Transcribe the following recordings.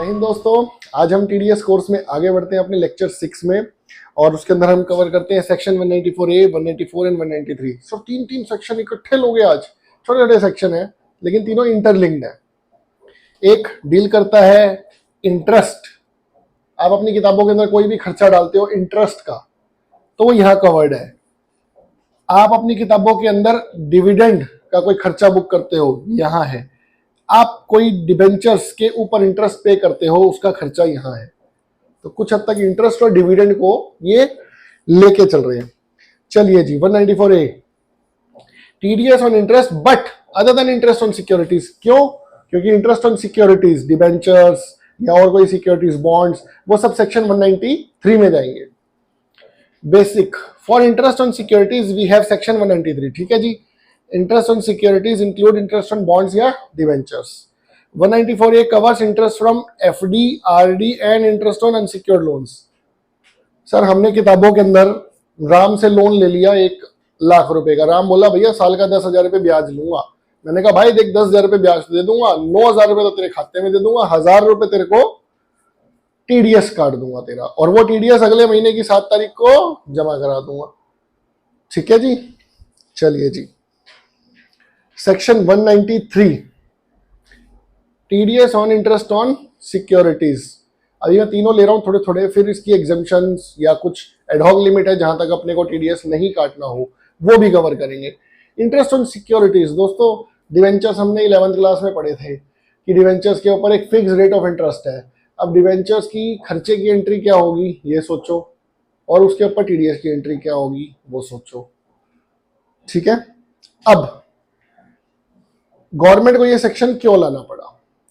हिंद दोस्तों, आज हम टीडीएस कोर्स में आगे बढ़ते हैं अपने लेक्चर 6 में और उसके अंदर हम कवर करते हैं सेक्शन 194A, 194 एंड 193। सो तीन सेक्शन इकट्ठे लोगे आज। छोटे छोटे सेक्शन है लेकिन तीनों इंटरलिंक्ड है। एक डील करता है इंटरेस्ट। आप अपनी किताबों के अंदर कोई भी खर्चा डालते हो इंटरेस्ट का तो वो यहाँ कवर्ड है। आप अपनी किताबों के अंदर डिविडेंड का कोई खर्चा बुक करते हो, यहाँ है। आप कोई डिबेंचर्स के ऊपर इंटरेस्ट पे करते हो, उसका खर्चा यहाँ है। तो कुछ हद तक इंटरेस्ट और डिविडेंड को ये लेके चल रहे हैं। चलिए जी, 194A, TDS on interest but other than interest on securities. क्यों? क्योंकि इंटरेस्ट ऑन सिक्योरिटीज, डिबेंचर्स या और कोई सिक्योरिटीज, बॉन्ड्स, वो सब सेक्शन 193 में जाएंगे। Basic for interest on securities we have section 193। ठीक है जी। Interest on securities include interest on bonds या debentures. 194A covers interest from FD, RD and interest on unsecured loans. Sir, हमने किताबों के अंदर राम से लोन ले लिया 1,00,000 रुपए का। राम बोला भैया साल का 10,000 रुपए ब्याज लूंगा। मैंने कहा भाई देख 10,000 रुपए ब्याज दे दूंगा, 9,000 रुपए तो तेरे खाते में दे दूंगा, 1,000 रुपए तेरे को टीडीएस काट दूंगा तेरा, और वो टीडीएस अगले महीने की 7 तारीख को जमा करा दूंगा। ठीक है जी। चलिए जी, section 193, TDS on interest on securities. अभी मैं तीनों ले रहा हूं थोड़े थोड़े, फिर इसकी एग्जेम्पशंस या कुछ एडहॉक लिमिट है जहां तक अपने को टीडीएस नहीं काटना हो वो भी कवर करेंगे। इंटरेस्ट ऑन सिक्योरिटीज दोस्तों, डिवेंचर्स हमने 11th क्लास में पढ़े थे कि डिवेंचर्स के ऊपर एक फिक्स रेट ऑफ इंटरेस्ट है। अब डिवेंचर्स की खर्चे की एंट्री क्या होगी ये सोचो, और उसके ऊपर टीडीएस की एंट्री क्या होगी वो सोचो। ठीक है। अब गवर्नमेंट को ये सेक्शन क्यों लाना पड़ा?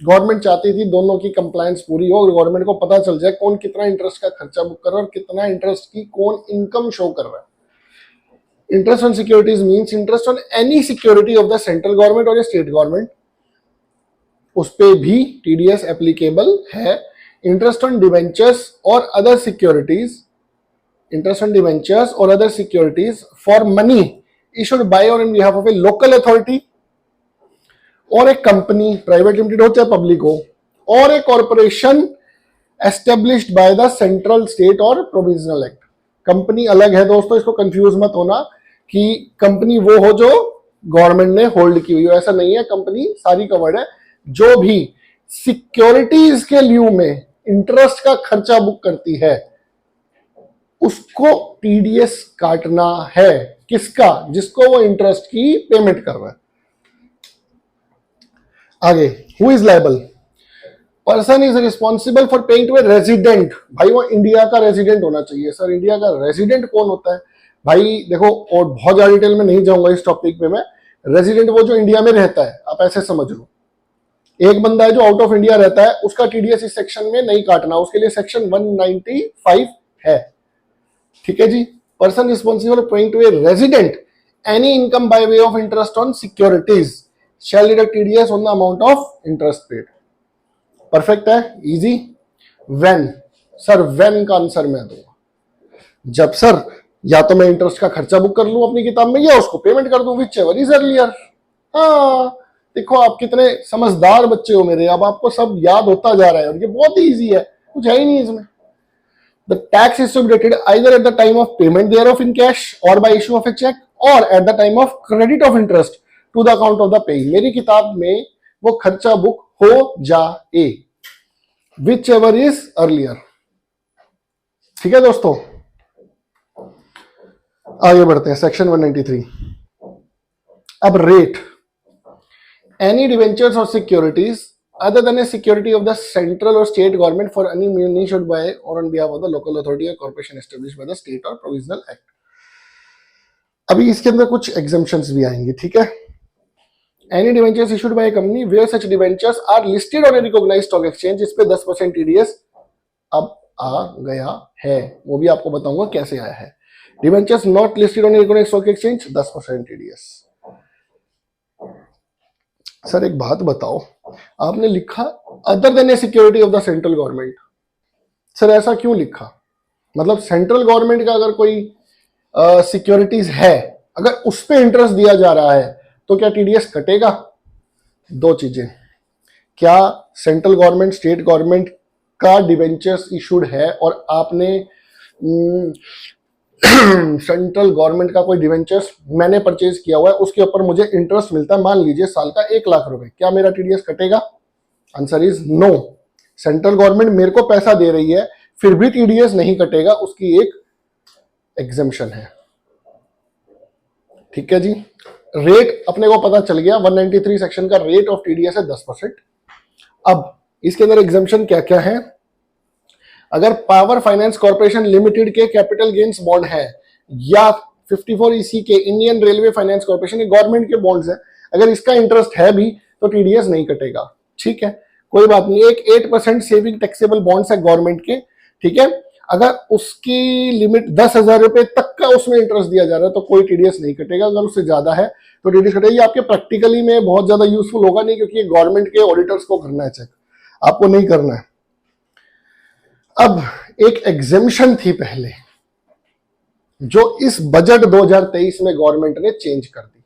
गवर्नमेंट चाहती थी दोनों की कंप्लायंस पूरी हो और गवर्नमेंट को पता चल जाए कौन कितना इंटरेस्ट का खर्चा बुक कर रहा है और कितना इंटरेस्ट की कौन इनकम शो कर रहा है। Interest on securities means interest on any security of the central government और स्टेट गवर्नमेंट, उस पे भी टीडीएस एप्लीकेबल है। इंटरेस्ट ऑन डिवेंचर्स और other securities, interest on debentures और other securities for money issued by और in behalf of a local authority और एक कंपनी, प्राइवेट लिमिटेड हो चाहे पब्लिक हो, और एक corporation established by the central, state और प्रोविजनल एक्ट। कंपनी अलग है दोस्तों, इसको कंफ्यूज मत होना कि कंपनी वो हो जो गवर्नमेंट ने होल्ड की हुई हो, ऐसा नहीं है। कंपनी सारी कवर्ड है। जो भी सिक्योरिटीज के ल्यू में इंटरेस्ट का खर्चा बुक करती है उसको टीडीएस काटना है। किसका? जिसको वो इंटरेस्ट की पेमेंट कर रहा है। आगे, who is liable? Person is responsible for paying to a resident. भाई वो इंडिया का रेजिडेंट होना चाहिए। सर इंडिया का रेजिडेंट कौन होता है? भाई देखो, और बहुत ज्यादा डिटेल में नहीं जाऊंगा इस टॉपिक पे मैं। रेजिडेंट वो जो इंडिया में रहता है, आप ऐसे समझ लो। एक बंदा है जो आउट ऑफ इंडिया रहता है, उसका टीडीएस इस सेक्शन में नहीं काटना, उसके लिए सेक्शन 195 है। ठीक है जी। Person responsible for paying to a resident any income by way of interest on securities shall deduct TDS on the amount of interest paid। Perfect है, इजी। when, सर when का आंसर मैं दूंगा जब sir या तो मैं interest का खर्चा बुक कर लूं अपनी किताब में या उसको पेमेंट कर दूं, whichever is earlier। हाँ, देखो आप कितने समझदार बच्चे हो मेरे, अब आपको सब याद होता जा रहा है और ये बहुत ही इजी है, कुछ है ही नहीं इसमें। The tax is to be deducted either at the time of payment thereof in cash or by issue of a check or at the time of credit of interest to the account of the payee. मेरी किताब में वो खर्चा book हो जाए, which ever is earlier. ठीक है दोस्तों, आगे बढ़ते हैं सेक्शन 193। अब रेट, एनी डिवेंचर्स और securities other than a security of the central और state government for any money issued by और on behalf of the local authority और corporation established by the state और प्रोविजनल एक्ट। अभी इसके अंदर कुछ exemptions भी आएंगे। ठीक है। Any debentures issued by a company where such debentures are listed on a recognized stock exchange, इस पे 10% TDS अब आ गया है, वो भी आपको बताऊंगा कैसे आया है। Debentures not listed on a recognized stock exchange 10% TDS। Sir एक बात बताओ, आपने लिखा other than a security of the central government. Sir ऐसा क्यों लिखा? मतलब सेंट्रल गवर्नमेंट का अगर कोई सिक्योरिटीज है, अगर उस पर इंटरेस्ट दिया जा रहा है तो क्या टीडीएस कटेगा? दो चीजें, क्या सेंट्रल गवर्नमेंट, स्टेट गवर्नमेंट का डिवेंचर्स इशूड है और आपने सेंट्रल गवर्नमेंट का कोई डिवेंचर्स मैंने परचेज किया हुआ है, उसके ऊपर मुझे इंटरेस्ट मिलता है, मान लीजिए साल का 1 लाख रुपए, क्या मेरा टीडीएस कटेगा? Answer is no. Central government मेरे को पैसा दे रही है फिर भी टीडीएस नहीं कटेगा, उसकी एक एग्जेम्पशन है। ठीक है जी। रेट अपने को पता चल गया, 193 सेक्शन का रेट ऑफ टीडीएस है 10%। अब इसके अंदर एग्जेम्पशन क्या क्या है? अगर पावर फाइनेंस कॉर्पोरेशन लिमिटेड के कैपिटल गेन्स बॉन्ड है या 54 ईसी के इंडियन रेलवे फाइनेंस कॉर्पोरेशन, ये गवर्नमेंट के बॉन्ड्स है, अगर इसका इंटरेस्ट है भी तो टीडीएस नहीं कटेगा। ठीक है, कोई बात नहीं। एक 8% सेविंग टैक्सेबल बॉन्ड्स है गवर्नमेंट के, ठीक है, अगर उसकी लिमिट 10,000 रुपए तक का उसमें इंटरेस्ट दिया जा रहा है तो कोई टीडीएस नहीं कटेगा। अगर उससे ज्यादा है तो टीडीएस कटेगा। आपके प्रैक्टिकली में बहुत ज्यादा यूजफुल होगा नहीं, क्योंकि गवर्नमेंट के ऑडिटर्स को करना है चेक, आपको नहीं करना है। अब एक एग्जेम्पशन थी पहले जो इस बजट 2023 में गवर्नमेंट ने चेंज कर दी।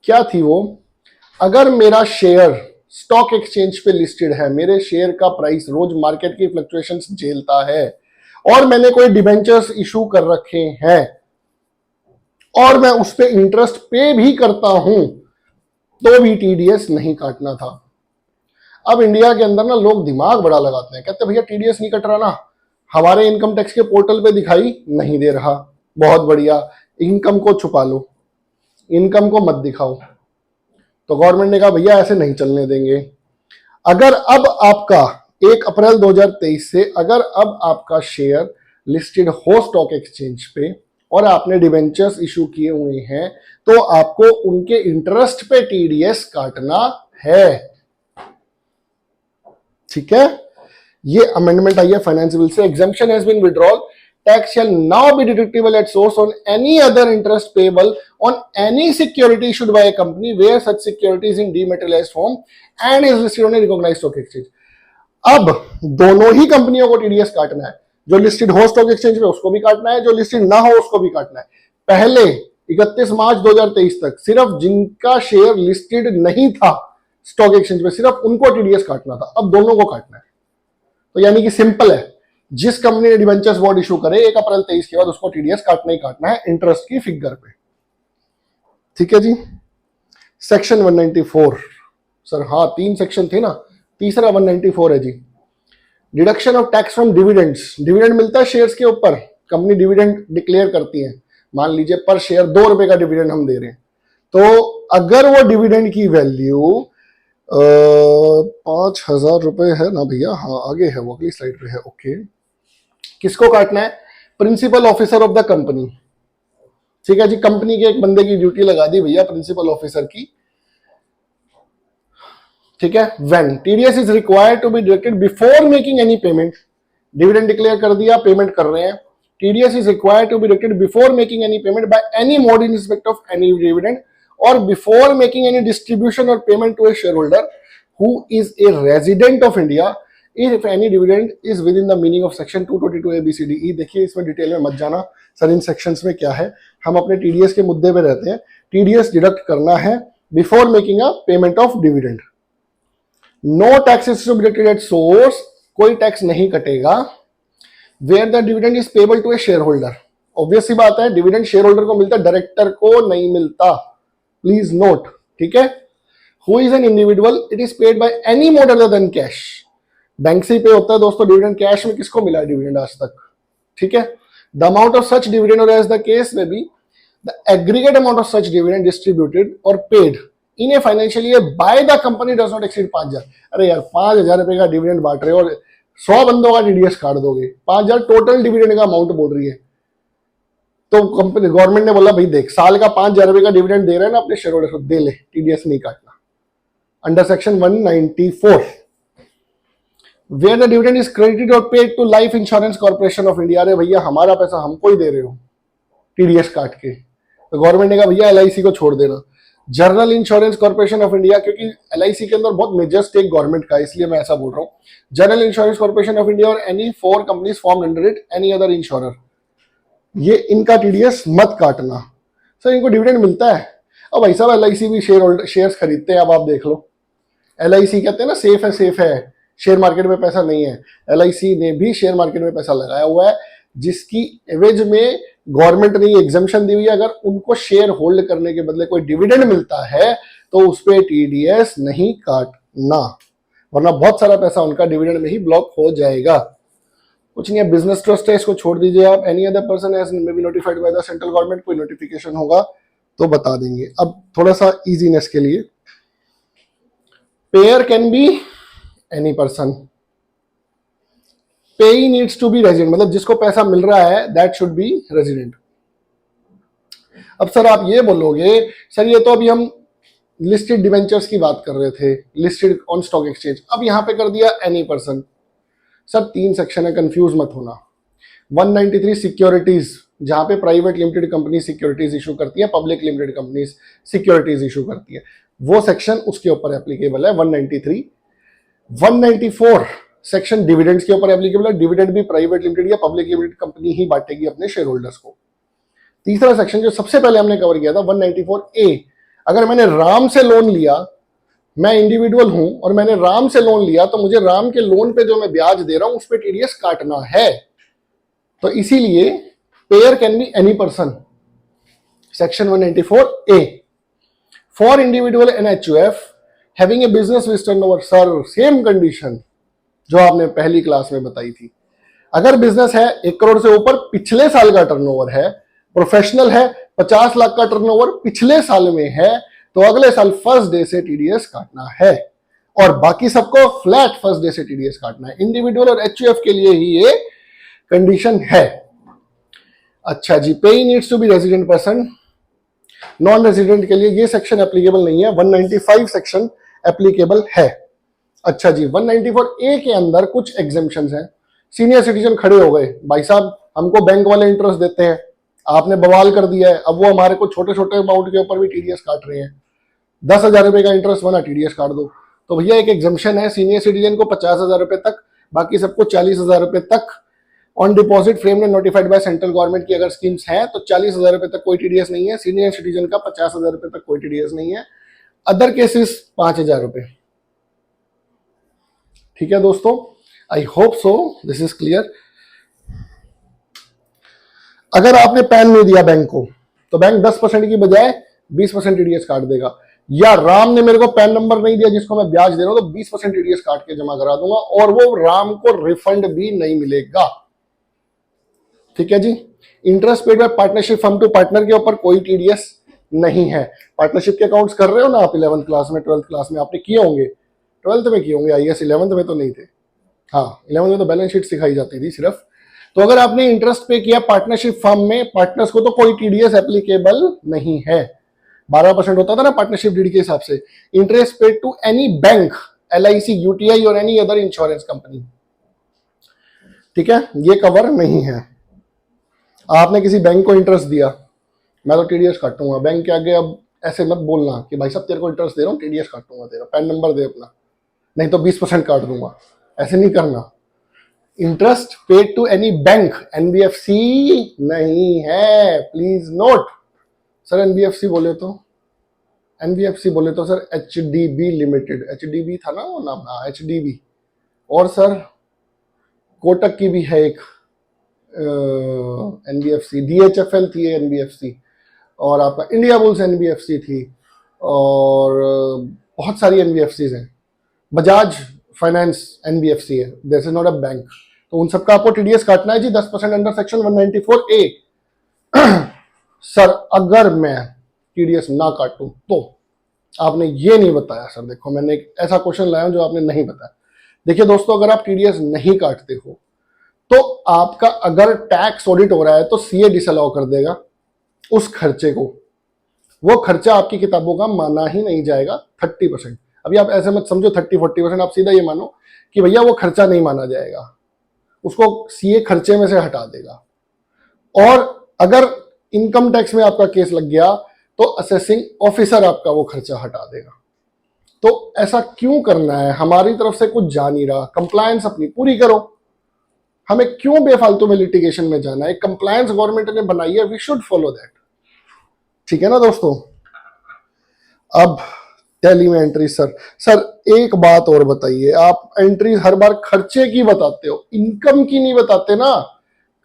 क्या थी वो? अगर मेरा शेयर स्टॉक एक्सचेंज पे लिस्टेड है, मेरे शेयर का प्राइस रोज मार्केट की फ्लक्चुएशंस झेलता है और मैंने कोई डिबेंचर्स इशू कर रखे हैं और मैं उस पे इंटरेस्ट पे भी करता हूं तो भी टीडीएस नहीं काटना था। अब इंडिया के अंदर ना लोग दिमाग बड़ा लगाते हैं, कहते भैया टीडीएस नहीं कट रहा ना, हमारे इनकम टैक्स के पोर्टल पे दिखाई नहीं दे रहा, बहुत बढ़िया, इनकम को छुपा लो, इनकम को मत दिखाओ। तो गवर्नमेंट ने कहा भैया ऐसे नहीं चलने देंगे। अगर अब आपका 1 अप्रैल 2023 से अगर अब आपका शेयर लिस्टेड हो स्टॉक एक्सचेंज पे और आपने डिवेंचर्स इशू किए हुए हैं तो आपको उनके इंटरेस्ट पे टीडीएस काटना है। ठीक है, ये अमेंडमेंट आई है फाइनेंस बिल से। Exemption has been withdrawal, tax shall now be deductible at source on any other interest payable on any security issued by a company where such security is in dematerialized form and is listed on a recognized stock exchange। अब दोनों ही कंपनियों को TDS काटना है, जो listed हो stock exchange पे उसको भी काटना है, जो लिस्टेड ना हो उसको भी काटना है। पहले 31 मार्च 2023 तक सिर्फ जिनका शेयर लिस्टेड नहीं था स्टॉक एक्सचेंज पे सिर्फ उनको टीडीएस काटना था, अब दोनों को काटना है। तो यानी कि सिंपल है, जिस कंपनी ने डिबेंचर्स बॉन्ड इशू करे 1 अप्रैल 23 के बाद उसको टीडीएस काटना ही काटना है इंटरेस्ट की फिगर पे। ठीक है जी। सेक्शन 194 सर, हाँ 3 सेक्शन थे ना, तीसरा 194 है जी। Deduction of tax from dividends. Dividend मिलता है शेयर्स के ऊपर, कंपनी डिविडेंड डिक्लेयर करती है, मान लीजिए पर शेयर 2 रुपए का डिविडेंड हम दे रहे हैं, तो अगर वो डिविडेंड की वैल्यू 5,000 रुपए है ना भैया, हाँ आगे है वो, अगली स्लाइड पे है, ओके। किसको काटना है? Principal officer of the company. ठीक है जी, कंपनी के एक बंदे की ड्यूटी लगा दी भैया प्रिंसिपल ऑफिसर की। ठीक है, when TDS is required to be deducted before making any payment. Dividend declare कर दिया, पेमेंट कर रहे हैं, TDS is required to be deducted before making any payment by any mode in respect of any dividend or before making any distribution or payment to a shareholder who is a resident of India if any dividend is within the meaning of section 222 ABCDE। देखिए इसमें detail में मत जाना sir, इन sections में क्या है, हम अपने टीडीएस के मुद्दे पे रहते हैं। टीडीएस डिडक्ट करना है before making a payment of dividend. No tax is to be deducted at source, कोई टैक्स नहीं कटेगा। Where the dividend is payable to a share holder, obvious सी बात है डिविडेंड शेयर होल्डर को मिलता है, डायरेक्टर को नहीं मिलता, प्लीज नोट। ठीक है, who is an individual, it is paid by any mode other than cash. Bank से ही पे होता है दोस्तों डिविडेंड, कैश में किसको मिला है डिविडेंड आज तक? ठीक है, the amount of such dividend और एज द केस में be the aggregate amount of such dividend distributed और paid in a financial year by the company does not exceed 5,000। अरे यार 5,000 रुपए का डिविडेंड बांट रहे हो और 100 बंदों का टीडीएस काट दोगे, 5,000 टोटल डिविडेंड का अमाउंट बोल रही है। तो कंपनी गवर्नमेंट ने बोला भाई देख, साल का 5,000 रुपए का डिविडेंड दे रहे हैं ना अपने शेयर होल्डर्स को, दे ले, टीडीएस नहीं काटना। Under section 194 where the dividend is credited और paid to life insurance corporation of India. अरे भैया हमारा पैसा हमको ही दे रहे हो टीडीएस काट के, तो गवर्नमेंट ने कहा भैया एलआईसी को छोड़ देना। General insurance corporation of India, क्योंकि एलआईसी के अंदर बहुत मेजर स्टेक गवर्नमेंट का, इसलिए मैं ऐसा बोल रहा हूँ। General insurance corporation of India और any 4 companies form under it, any other insurer, ये इनका टीडीएस मत काटना। सर इनको डिविडेंड मिलता है, अब ऐसा एलआईसी भी शेयर्स खरीदते हैं। अब आप देख लो, एलआईसी कहते हैं ना सेफ है, सेफ है, शेयर मार्केट में पैसा नहीं है। LIC ने भी शेयर मार्केट में पैसा लगाया हुआ है, जिसकी एवज में गवर्नमेंट ने एग्जम्पशन दी हुई है। अगर उनको शेयर होल्ड करने के बदले कोई डिविडेंड मिलता है तो उस पर TDS नहीं काटना, वरना बहुत सारा पैसा उनका डिविडेंड में ही ब्लॉक हो जाएगा। कुछ नहीं है, बिजनेस ट्रस्ट है, इसको छोड़ दीजिए आप। Any other person has may be notified by the central government, कोई नोटिफिकेशन होगा तो बता देंगे। अब थोड़ा सा इजीनेस के लिए, pair can be any person, पेई नीड्स टू बी रेजिडेंट, मतलब जिसको पैसा मिल रहा है दैट शुड बी रेजिडेंट। अब सर आप ये बोलोगे सर ये तो अभी हम लिस्टेड डिवेंचर्स की बात कर रहे थे, लिस्टेड ऑन स्टॉक एक्सचेंज, अब यहां पे कर दिया एनी पर्सन। सर 3 सेक्शन है, कंफ्यूज मत होना। 193 सिक्योरिटीज, जहां पे private limited company securities issue करती है, public limited company securities issue करती है, वो सेक्शन उसके ऊपर एप्लीकेबल है 193। 194 सेक्शन डिविडेंड्स के ऊपर एप्लीकेबल है, डिविडेंड भी प्राइवेट लिमिटेड या पब्लिक लिमिटेड कंपनी ही बांटेगी अपने शेयर होल्डर्स को। तीसरा सेक्शन जो सबसे पहले हमने कवर किया था 194A, अगर मैंने राम से लोन लिया, मैं इंडिविजुअल हूं और मैंने राम से लोन लिया, तो मुझे राम के लोन पे जो मैं ब्याज दे रहा हूं उस पर TDS काटना है। तो इसीलिए pair can be any person, section 194A। For individual NHUF having a business with turnover, sir same condition जो आपने पहली क्लास में बताई थी। अगर बिजनेस है 1 करोड़ से ऊपर, पिछले साल का टर्नओवर है, प्रोफेशनल है 50 लाख का टर्नओवर पिछले साल में है, तो अगले साल फर्स्ट डे से TDS काटना है, और बाकी सबको फ्लैट फर्स्ट डे से TDS काटना है। इंडिविजुअल और HUF के लिए ही ये कंडीशन है। अच्छा जी, payee needs to be resident person, non resident के लिए ये सेक्शन एप्लीकेबल नहीं है, 195 सेक्शन एप्लीकेबल है। अच्छा जी, 194A के अंदर कुछ एग्जेम्पशंस हैं। सीनियर सिटीजन खड़े हो गए, भाई साहब हमको बैंक वाले इंटरेस्ट देते हैं, आपने बवाल कर दिया है, अब वो हमारे को छोटे छोटे अमाउंट के ऊपर भी TDS काट रहे हैं, 10,000 रुपए का इंटरेस्ट बना TDS काट दो। तो भैया एक एग्जम्पशन है, सीनियर सिटीजन को 50,000 रुपए तक, बाकी सबको 40,000 रुपए तक। ऑन डिपॉजिट फ्रेम में नोटिफाइड बाय सेंट्रल गवर्नमेंट की अगर स्कीम्स हैं तो 40,000 रुपए तक कोई TDS नहीं है, सीनियर सिटीजन का 50,000 रुपए तक कोई TDS नहीं है, अदर केसेस 5,000 रुपए। ठीक है दोस्तों, I hope so this is clear. अगर आपने पैन नहीं दिया बैंक को, तो बैंक 10% की बजाय 20% TDS काट देगा, या राम ने मेरे को पैन नंबर नहीं दिया जिसको मैं ब्याज दे रहा हूं, तो 20% TDS काट के जमा करा दूंगा, और वो राम को रिफंड भी नहीं मिलेगा। ठीक है जी। Interest paid by partnership firm to partner के ऊपर कोई TDS नहीं है। पार्टनरशिप के अकाउंट्स कर रहे हो ना आप 11th क्लास में, 12th क्लास में आपने किए होंगे, 12th में किए होंगे, IAS 11th में तो नहीं थे, हाँ 11th में तो बैलेंस शीट सिखाई जाती थी सिर्फ। तो अगर आपने इंटरेस्ट पे किया पार्टनरशिप फर्म में, पार्टनर्स को तो कोई TDS एप्लीकेबल नहीं है। 12% होता था ना पार्टनरशिप डीड के हिसाब से। Interest paid to any bank, LIC, UTI और एनी अदर इंश्योरेंस कंपनी, ठीक है, ये कवर नहीं है। आपने किसी बैंक को इंटरेस्ट दिया, मैं तो TDS काटूंगा, बैंक के आगे अब ऐसे मत बोलना कि भाई साहब तेरे को इंटरेस्ट दे रहा हूँ TDS काटूंगा, तेरा पैन नंबर दे अपना, नहीं तो 20% काट दूंगा, ऐसे नहीं करना। Interest paid to any bank, NBFC नहीं है, प्लीज नोट। सर NBFC बोले तो, NBFC बोले तो सर HDB लिमिटेड, HDB था ना वो नाम, हाँ HDB। और सर कोटक की भी है एक NBFC, DHFL थी NBFC, और आपका इंडिया बुल्स NBFC थी, और बहुत सारी NBFCs हैं, बजाज फाइनेंस NBFC है, this is not a bank. तो उन सबका आपको TDS काटना है जी, 10% अंडर सेक्शन 194A। सर अगर मैं TDS ना काटूं तो, आपने ये नहीं बताया सर, देखो मैंने एक ऐसा क्वेश्चन लाया हूं जो आपने नहीं बताया। देखिए दोस्तों, अगर आप TDS नहीं काटते हो तो आपका अगर टैक्स ऑडिट हो रहा है तो CA डिसअलाउ कर देगा उस खर्चे को, वो खर्चा आपकी किताबों का माना ही नहीं जाएगा 30%। अभी आप ऐसे मत समझो 30-40%, आप सीधा ये मानो कि भैया वो खर्चा नहीं माना जाएगा, उसको CA खर्चे में से हटा देगा। और अगर इनकम टैक्स में आपका केस लग गया तो असेसिंग ऑफिसर आपका वो खर्चा हटा देगा। तो ऐसा क्यों करना है, हमारी तरफ से कुछ जा नहीं रहा, कंप्लायंस अपनी पूरी करो, हमें क्यों बेफालतू में लिटिगेशन में जाना है। कंप्लायंस गवर्नमेंट ने बनाई है, वी शुड फॉलो दैट। ठीक है ना दोस्तों। अब टैली में एंट्री सर एक बात और बताइए, आप एंट्री हर बार खर्चे की बताते हो, इनकम की नहीं बताते ना।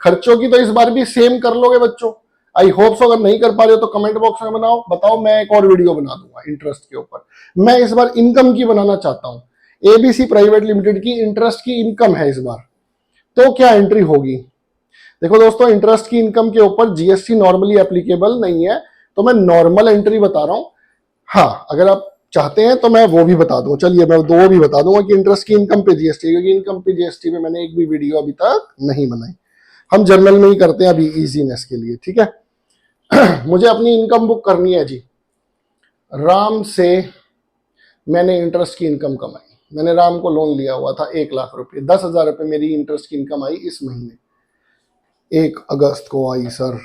खर्चों की तो इस बार भी सेम कर लोगे बच्चों। आई होप सो, अगर नहीं कर पा रहे हो तो कमेंट बॉक्स में बताओ, मैं एक और वीडियो बना दूंगा इंटरेस्ट के ऊपर। मैं इस बार इनकम की बनाना चाहता हूं। एबीसी प्राइवेट लिमिटेड की इंटरेस्ट की इनकम है इस बार, तो क्या एंट्री होगी? देखो दोस्तों, इंटरेस्ट की इनकम के ऊपर जीएसटी नॉर्मली एप्लीकेबल नहीं है, तो मैं नॉर्मल एंट्री बता रहा हूं। हाँ, अगर आप चाहते हैं तो मैं वो भी बता दूं, चलिए मैं दो भी बता दूंगा कि इंटरेस्ट की इनकम पे जीएसटी, क्योंकि इनकम पे जीएसटी में मैंने एक भी वीडियो अभी तक नहीं बनाई। हम जर्नल में ही करते हैं अभी इजीनेस के लिए, ठीक है। मुझे अपनी इनकम बुक करनी है जी। राम से मैंने इंटरेस्ट की इनकम कमाई, मैंने राम को लोन लिया हुआ था 1 लाख रुपए, 10,000 रुपए मेरी इंटरेस्ट की इनकम आई इस महीने, 1 अगस्त को आई सर।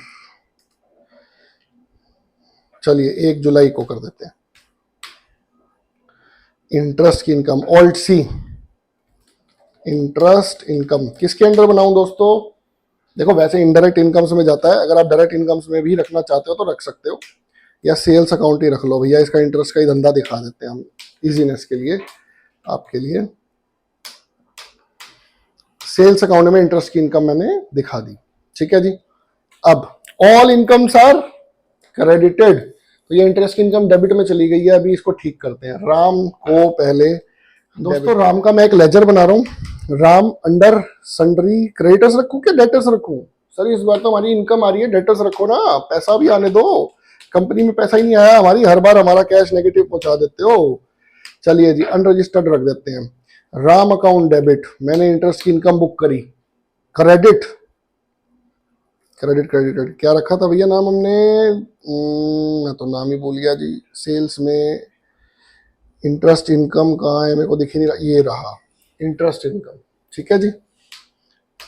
चलिए 1 जुलाई को कर देते हैं। इंटरेस्ट की इनकम, ऑल्ट सी, इंटरेस्ट इनकम किसके अंडर बनाऊं दोस्तों? देखो वैसे इनडायरेक्ट इनकम्स में जाता है, अगर आप डायरेक्ट इनकम्स में भी रखना चाहते हो तो रख सकते हो, या सेल्स अकाउंट ही रख लो भैया, इसका इंटरेस्ट का ही धंधा दिखा देते हैं हम इजीनेस के लिए, आपके लिए। सेल्स अकाउंट में इंटरेस्ट की इनकम मैंने दिखा दी, ठीक है जी। अब ऑल इनकम्स आर क्रेडिटेड, तो ये इंटरेस्ट की इनकम डेबिट में चली गई है, अभी इसको ठीक करते हैं। राम को पहले, दोस्तों राम का मैं एक लेजर बना रहा हूँ। राम अंडर सन्ड्री क्रेडिटर्स रखूं क्या डेटर्स रखूं? सर इस बार तो हमारी इनकम आ रही है, डेटर्स रखो ना, पैसा भी आने दो। कंपनी में पैसा ही नहीं आया हमारी, हर बार हमारा कैश नेगेटिव पहुंचा देते हो। चलिए जी, अनरजिस्टर्ड रख देते हैं। राम अकाउंट डेबिट, मैंने इंटरेस्ट की इनकम बुक करी। क्रेडिट, क्रेडिट क्रेडिट क्रेडिट क्या रखा था भैया नाम हमने? मैं तो नाम ही भूल गया जी। सेल्स में इंटरेस्ट इनकम कहाँ है, मेरे को दिख ही नहीं रहा, ये रहा इंटरेस्ट इनकम, ठीक है जी।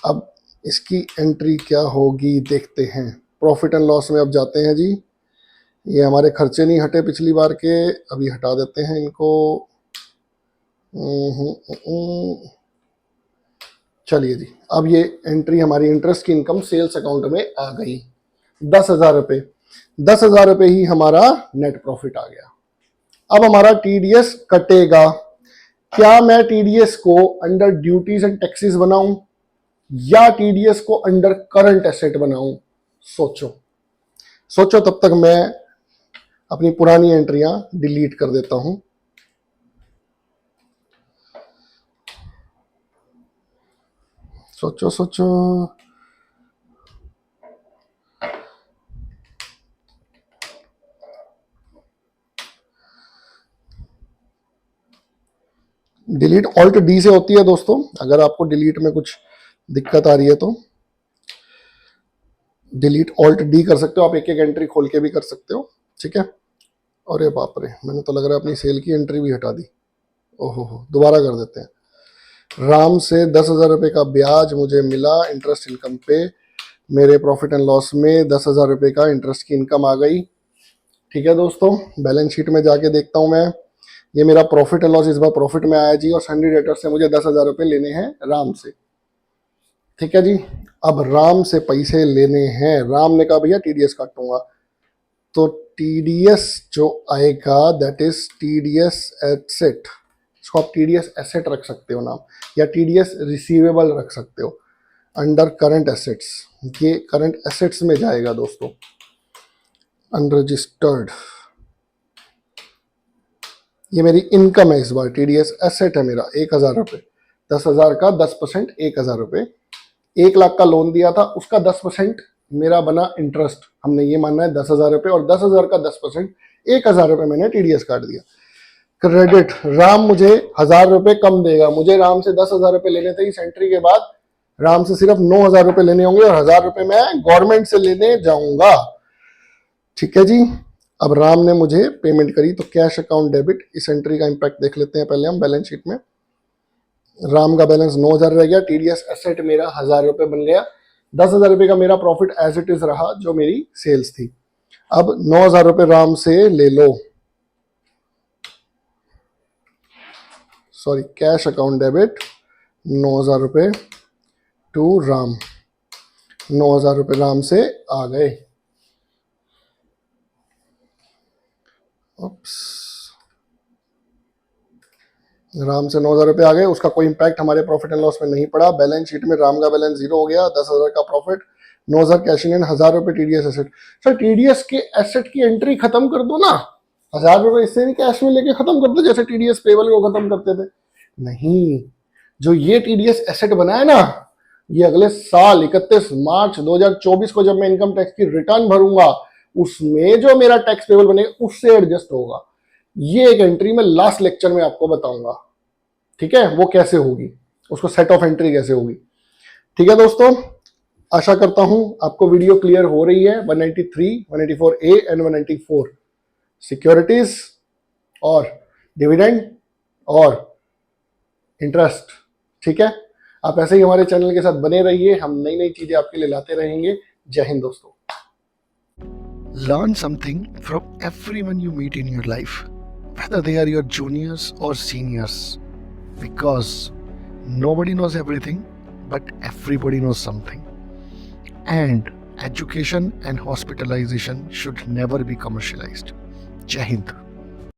अब इसकी एंट्री क्या होगी देखते हैं। प्रॉफिट एंड लॉस में अब जाते हैं जी। ये हमारे खर्चे नहीं हटे पिछली बार के, अभी हटा देते हैं इनको। चलिए जी, अब ये एंट्री हमारी इंटरेस्ट की इनकम सेल्स अकाउंट में आ गई, 10,000 रुपए। 10,000 रुपए ही हमारा नेट प्रॉफिट आ गया। अब हमारा टीडीएस कटेगा। क्या मैं टीडीएस को अंडर ड्यूटीज एंड टैक्सेस बनाऊं या टीडीएस को अंडर करंट एसेट बनाऊं? सोचो सोचो, तब तक मैं अपनी पुरानी एंट्रियां डिलीट कर देता हूं। सोचो सोचो, डिलीट ऑल्ट डी से होती है दोस्तों, अगर आपको डिलीट में कुछ दिक्कत आ रही है तो डिलीट ऑल्ट डी कर सकते हो आप, एक एक एंट्री खोल के भी कर सकते हो, ठीक है। अरे बाप रे, मैंने तो लग रहा है अपनी सेल की एंट्री भी हटा दी। ओहो, दोबारा कर देते हैं। राम से 10,000 रुपये का ब्याज मुझे मिला इंटरेस्ट इनकम पे, मेरे प्रॉफिट एंड लॉस में 10,000 रुपये का इंटरेस्ट की इनकम आ गई, ठीक है दोस्तों। बैलेंस शीट में जाके देखता हूँ मैं, ये मेरा प्रॉफिट एंड लॉस इस बार प्रॉफिट में आया जी, और सन्डी डेटर से मुझे 10,000 रुपये लेने हैं राम से, ठीक है जी। अब राम से पैसे लेने हैं, राम ने कहा भैया टीडीएस काटूंगा, तो टीडीएस जो आएगा दैट इज टीडीएस एसेट, इसको आप टीडीएस एसेट रख सकते हो नाम, या टीडीएस रिसीवेबल रख सकते हो अंडर करंट एसेट्स। ये करंट एसेट्स में जाएगा दोस्तों, अनरजिस्टर्ड। ये मेरी इनकम है इस बार, टीडीएस एसेट है मेरा 1,000 रुपये, 10,000 का 10%, 1,000 रुपये। 1 लाख का लोन दिया था, उसका 10% मेरा बना इंटरेस्ट, हमने ये मानना है 10,000 रुपये, और 10,000 का 10%, 1,000 रुपये मैंने टीडीएस काट दिया। क्रेडिट, राम मुझे 1,000 रुपये कम देगा, मुझे राम से 10,000 रुपये लेने थे इस एंट्री के बाद, राम से सिर्फ 9,000 रुपये लेने होंगे, और 1,000 रुपये मैं गवर्नमेंट से लेने जाऊंगा, ठीक है जी। अब राम ने मुझे पेमेंट करी, तो कैश अकाउंट डेबिट, इस एंट्री का इंपैक्ट देख लेते हैं पहले हम बैलेंस शीट में। राम का बैलेंस 9,000 रह गया, टीडीएस एसेट मेरा 1,000 रुपये बन गया, 10,000 रुपये का मेरा प्रॉफिट एज इट इज रहा जो मेरी सेल्स थी। अब 9,000 रुपये राम से ले लो, सॉरी कैश अकाउंट डेबिट 9,000 रुपये टू राम, 9,000 रुपये राम से आ गए। राम से 9,000 रुपये आ गए, उसका कोई इम्पैक्ट हमारे प्रॉफिट एंड लॉस में नहीं पड़ा। बैलेंस शीट में राम का बैलेंस 0 हो गया, 10,000 का प्रॉफिट, 9,000 कैश इन, 1,000 रुपये टीडीएस एसेट। सर टीडीएस के एसेट की एंट्री खत्म कर दो ना, 1,000 रुपये इससे भी कैश में लेके खत्म कर दो, जैसे टीडीएस पेबल को खत्म करते थे। नहीं, जो ये टीडीएस एसेट बना है ना, ये अगले साल 31 मार्च 2024 को जब मैं इनकम टैक्स की रिटर्न भरूंगा, उसमें जो मेरा टैक्स पेबल बनेगा उससे एडजस्ट होगा। ये एक एंट्री में लास्ट लेक्चर में आपको बताऊंगा, ठीक है, वो कैसे होगी, उसको सेट ऑफ एंट्री कैसे होगी। ठीक है दोस्तों, आशा करता हूं आपको वीडियो क्लियर हो रही है। 193, 194A एंड 194 सिक्योरिटीज और डिविडेंड और इंटरेस्ट। ठीक है, आप ऐसे ही हमारे चैनल के साथ बने रहिए, हम नई नई चीजें आपके लिए लाते रहेंगे। जय हिंद दोस्तों। Learn something from everyone you meet in your life, whether they are your juniors or seniors, because nobody knows everything, but everybody knows something. And education and hospitalization should never be commercialized. Jai Hind.